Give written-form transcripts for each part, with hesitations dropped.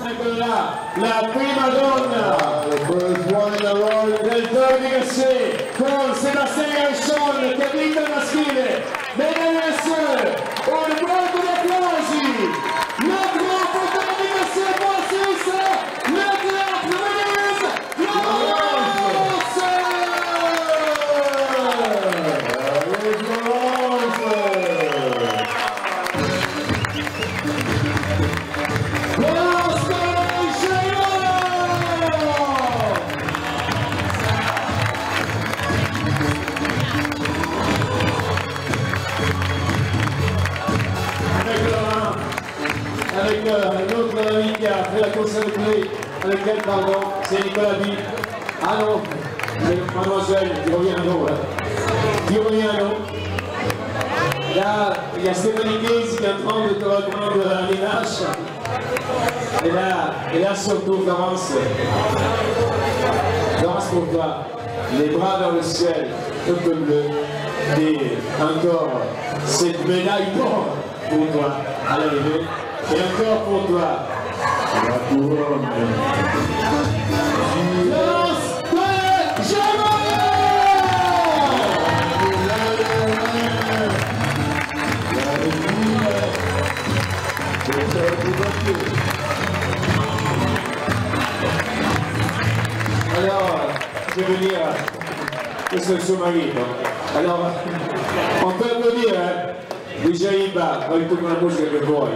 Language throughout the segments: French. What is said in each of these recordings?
La prima donna del Toro di Cassè con Sébastien Garchon che ha vinto il maschile. Mesdames et messieurs, un bravo di applausi. Notre Toro di Cassè pour Suisse, le théâtre féministe, avec un autre ami qui a fait la course avec lui, avec elle, pardon, c'est Nicolas B. Ah non, mademoiselle, tu reviens à nous, tu reviens à nous. Là, il y a Stéphanie Case qui est en train de te reprendre les lâches. Et là surtout, Florence, pour toi, les bras vers le ciel, tout bleu, et encore cette médaille d'or pour toi à l'arrivée. Et encore pour toi, la couronne. Alors, je vais venir, questo è il suo marito. Allora, on peut applaudir, déjà il bat, avec toute la musique que vuoi.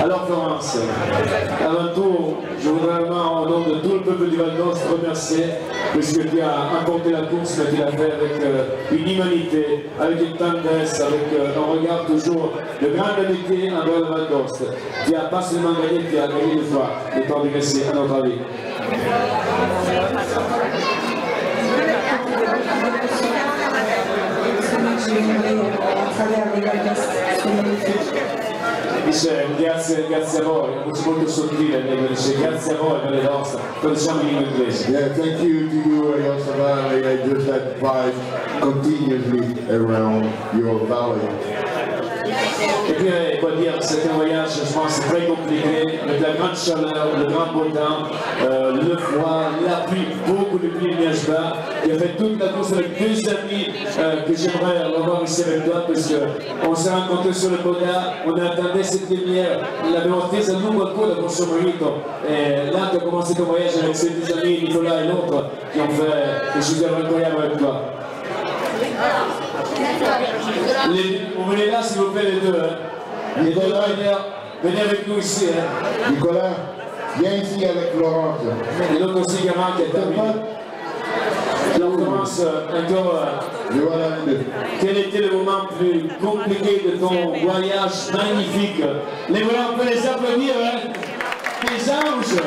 Alors Florence, avant tout, je voudrais vraiment, au nom de tout le peuple du Val d'Ost, te remercier puisque tu as emporté la course, mais tu l'as fait avec une humanité, avec une tendresse, avec un regard toujours de grande amitié envers le Val d'Ost. Tu as pas seulement gagné, tu as gagné une fois, le temps de rester à notre avis. Dice grazie a voi, è molto sottile, dice grazie a voi per le nostre, lo diciamo in inglese. Yeah, thank you to you, Yossa Valley. I just advise continuously around your valley. Et puis, quoi dire, c'est un voyage, je pense, très compliqué, avec la grande chaleur, le grand beau temps, le froid, la pluie, beaucoup de pluie, il neige bas. Il a fait toute la course avec deux amis que j'aimerais revoir ici avec toi, parce qu'on s'est rencontrés sur le Boda, on attendait cette lumière, l'abbiamo attesa a lungo ancora con suo marito. Et là, tu as commencé ton voyage avec ces deux amis, Nicolas et l'autre, qui ont fait des choses incroyables avec toi. Vous venez là s'il vous plaît les deux. Hein. Nicolas, venez avec nous ici. Hein. Nicolas, viens ici avec Laurence. Et l'autre aussi gamin qui est terminé. Là on commence encore. Quel était le moment plus compliqué de ton voyage magnifique? Les voilà, on peut les applaudir. Hein. Les anges.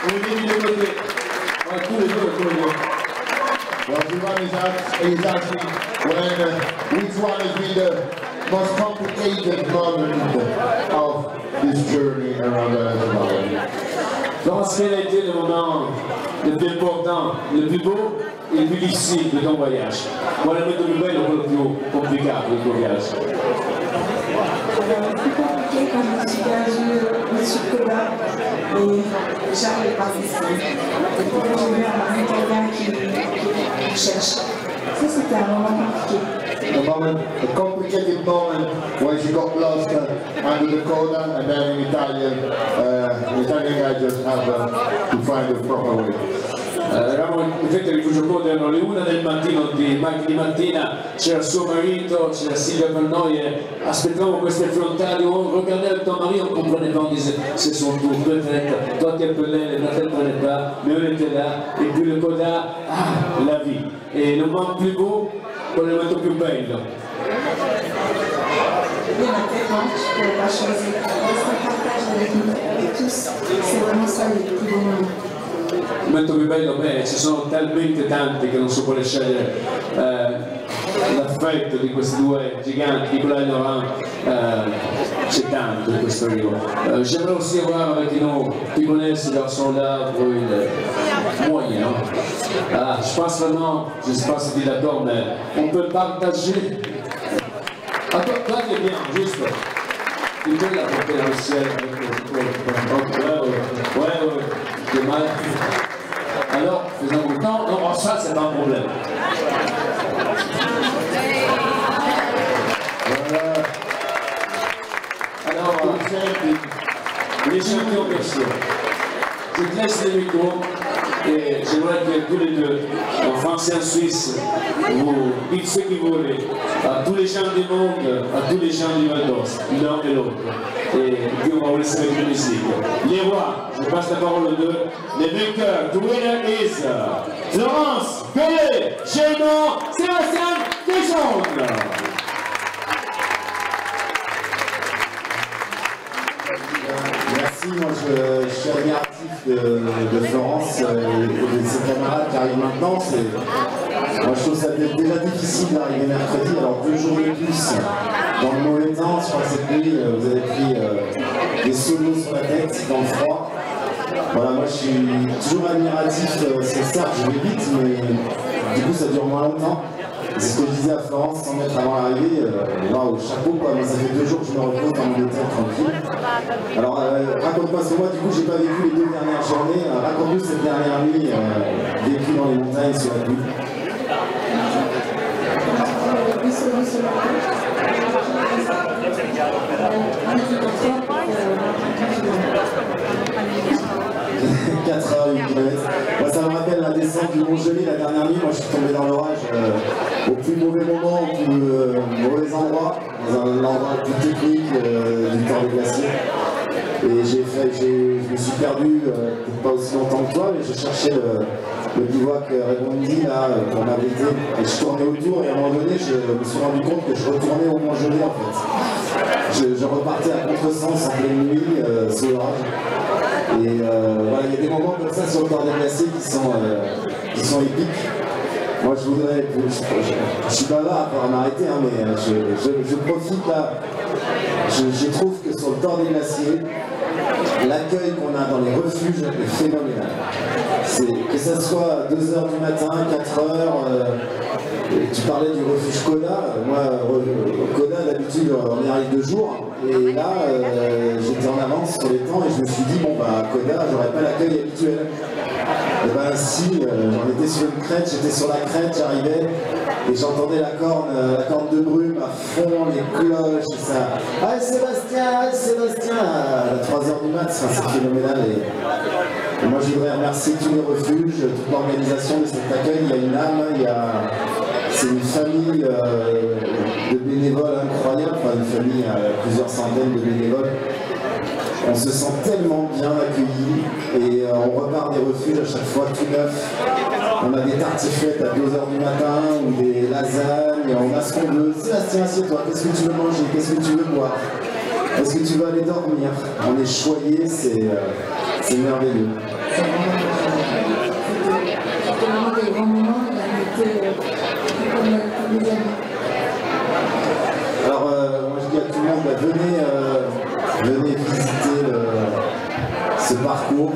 On est de côté. Tous les deux. Well, Giovanni is asking which one has been the most complicated moment of this journey around the valley. Laurence, quel a été le moment le plus important, le plus beau et le plus difficile de ton voyage? Qual è il momento più bello e quello più complicato del tuo viaggio? Le plus compliqué quand je me suis perdue sur Koda et j'arrivais pas à faire ça. Et puis j'ai vu un Italien qui me cherche. Ça c'était un moment compliqué. A complicated moment when she got lost under the corner, and then in the Italian guy just had to find the proper way. Eravamo in effetti a Rifugio Conte, erano le 1 del mattino di mattina, c'era suo marito, c'era Silvia con noi e aspettavamo queste frontali, on regardait ton mari, on comprenait pas, on disait c'est son tour, peut-être, toi tu appelais, la tête prenait pas, mais on était là, et puis le Coda, la vie. Et le moment plus beau, qual è il momento più bello? Bien maintenant, je ne pourrais pas choisir. Rester en partage avec tous, c'est vraiment ça le plus beau moment. Il momento più bello, beh, ci sono talmente tanti che non si può scegliere l'affetto di questi due giganti, Nicolas et Laurent, c'è tanto in questo arrivo. J'aimerais aussi avoir avec nous, qui connaissent ces garçons-là pour une moyenne. Je pense vraiment, je ne sais pas si tu es d'accord, mais on peut partager. Ah, toi tu es bien, juste. Tu peux la porter dans le ciel ouais, c'est mal. Alors, faisons le temps. Non, ça, c'est pas un problème. Alors, les champions persiens. Je te laisse les micros et j'aimerais que tous les deux, en français et en suisse, vous dites ce que vous voulez à tous les gens du monde, à tous les gens du Val d'Oise, l'un et l'autre. Et puis on va vous laisser avec la musique. Les rois, je passe la parole aux deux. Les vainqueurs, the winner is Florence, Pelé, Génon, Sébastien Desjardins. Merci, moi je suis admiratif de Florence et de ses camarades qui arrivent maintenant. Moi je trouve ça déjà difficile d'arriver mercredi, alors 2 jours de plus dans le mauvais temps. Je crois que cette nuit vous avez pris des solos sur la tête dans le froid. Voilà, moi je suis toujours admiratif, c'est certes je vais vite, mais du coup ça dure moins longtemps. C'est ce que je disais à Florence 100 mètres avant l'arrivée, waouh, chapeau quoi, moi ça fait 2 jours que je me repose dans mon hôtel tranquille. Alors raconte-moi, parce que moi du coup j'ai pas vécu les 2 dernières journées, raconte-nous cette dernière nuit vécue dans les montagnes sur la pluie. 4 heures, 8 km. Moi, ça me rappelle la descente du Mont-Gelé la dernière nuit. Moi, je suis tombé dans l'orage au plus mauvais moment, au plus mauvais endroit, dans un endroit le plus technique du temps des glaciers. Et je me suis perdu, peut-être pas aussi longtemps que toi, mais j'ai cherché le bivouac Raimondi là pour m'abriter. Et je tournais autour et à un moment donné, je me suis rendu compte que je retournais au Mont-Gelé en fait. Je repartais à contresens en pleine nuit, sous l'orage. Et voilà, il y a des moments comme ça sur le temps des glaciers qui sont épiques. Moi je voudrais, je suis pas là pour m'arrêter, hein, mais je profite là. Je trouve que sur le temps des glaciers, l'accueil qu'on a dans les refuges est phénoménal. Que ce soit 2 h du matin, 4 h, tu parlais du refuge Koda. Moi, Koda, d'habitude, on y arrive 2 jours. Et là, j'étais en avance sur les temps et je me suis dit, bon, bah, Koda, j'aurais pas l'accueil habituel. Et ben si, j'en étais sur une crête, j'étais sur la crête, j'arrivais et j'entendais la corne de brume à fond, les cloches et ça. Ah Sébastien, à 3 h du mat, c'est phénoménal. Et moi je voudrais remercier tous les refuges, toute l'organisation de cet accueil. Il y a une âme, c'est une famille de bénévoles incroyables, enfin une famille à plusieurs centaines de bénévoles. On se sent tellement bien accueillis et on repart des refuges à chaque fois tout neuf. On a des tartiflettes à 2 h du matin ou des lasagnes, on a ce qu'on veut. Sébastien, assieds-toi, qu'est-ce que tu veux manger, qu'est-ce que tu veux boire, est-ce que tu veux aller dormir? On est choyés, c'est merveilleux. C'est vraiment des grands moments, on a été comme des amis. Alors moi je dis à tout le monde, venez visiter ce parcours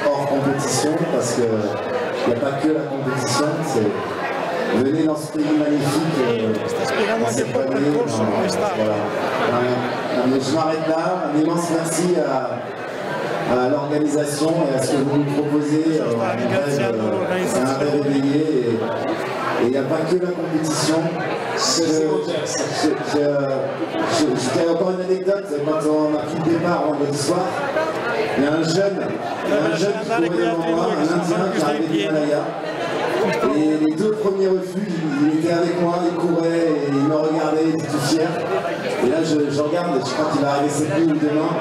hors compétition parce qu'il n'y a pas que la compétition, venez dans ce pays magnifique, dans cette famille, voilà. Mais je m'arrête là, un immense merci à l'organisation et à ce que vous nous proposez. C'est un rêve éveillé et il n'y a pas que la compétition. Je dirais encore une anecdote, quand on a pris le départ vendredi soir, il y a un jeune qui courait devant moi, un Indien qui arrivait du Himalaya. Et les 2 premiers refuges, il était avec moi, il courait, et il me regardait, il était tout fier. Et là je regarde, je crois qu'il va arriver cette nuit ou demain.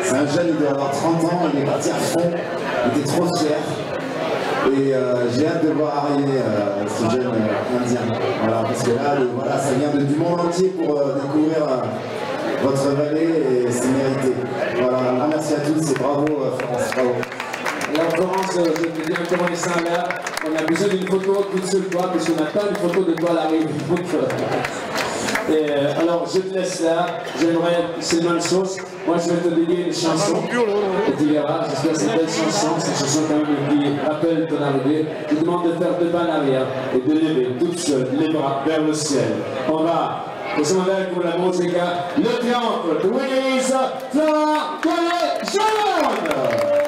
C'est un jeune, il doit avoir 30 ans, il est parti à fond, il était trop fier. Et j'ai hâte de voir arriver ce jeune Indien. Voilà, parce que là, voilà, ça vient du monde entier pour découvrir votre vallée et c'est mérité. Voilà, un grand merci à tous et bravo Florence, bravo. Alors Florence, je te dis en commençant là, on a besoin d'une photo toute seule toi, parce qu'on n'a pas une photo de toi à l'arrivée. Alors je te laisse là, j'aimerais, c'est le même chose, moi je vais te dédier une chanson, et tu verras, j'espère que c'est une belle chanson, c'est une chanson quand même qui rappelle ton arrivée. Je te demande de faire 2 pas en arrière et de lever toute seule les bras vers le ciel. On va possiamo andare con la musica, le triomphe, the winner is Flora Collegione!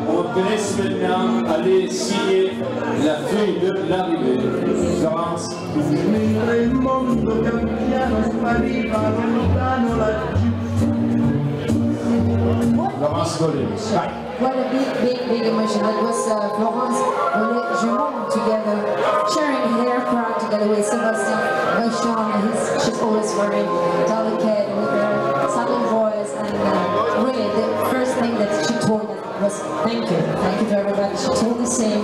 On te laisse maintenant aller signer la feuille de l'arrivée. Florence. Florence Collet. What a big emotion. That was Florence Collet together, sharing their crown together with Sebastian Vachon. She's always very delicate with her subtle voice, and really the first thing that she told us was thank you to everybody. She told the same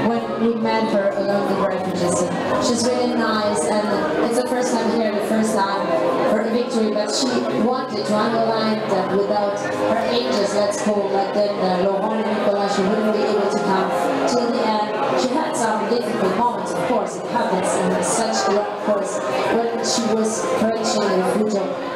when we met her along the refugees. She's really nice, and it's the first time here, the first time for the victory, but she wanted to underline that without her angels, let's call like then Laurent and Nicolas, she wouldn't be able to come till the end. She had some difficult moments, of course, it happens in such a course when she was preaching the refugee